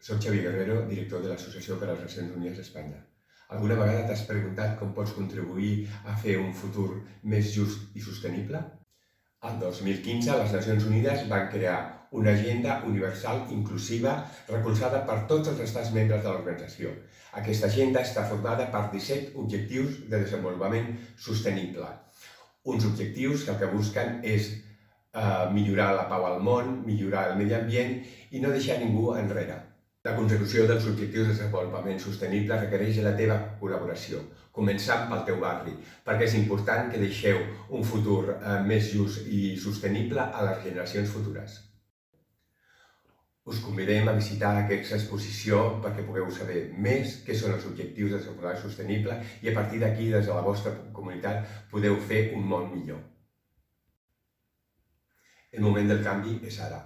Soc Xavier Guerrero, director de l'Associació per a les Nacions Unides d'Espanya. Alguna vegada t'has preguntat com pots contribuir a fer un futur més just i sostenible? El 2015 les Nacions Unides van crear una agenda universal inclusiva recolzada per tots els estats membres de l'organització. Aquesta agenda està formada per 17 objectius de desenvolupament sostenible. Uns objectius que el que busquen és millorar la pau al món, millorar el medi ambient i no deixar ningú enrere. La consecució dels objectius de desenvolupament sostenible requereix la teva col·laboració, començant pel teu barri, perquè és important que deixeu un futur més just i sostenible a les generacions futures. Us convidem a visitar aquesta exposició perquè pugueu saber més què són els objectius de desenvolupament sostenible i a partir d'aquí, des de la vostra comunitat, podeu fer un món millor. El moment del canvi és ara.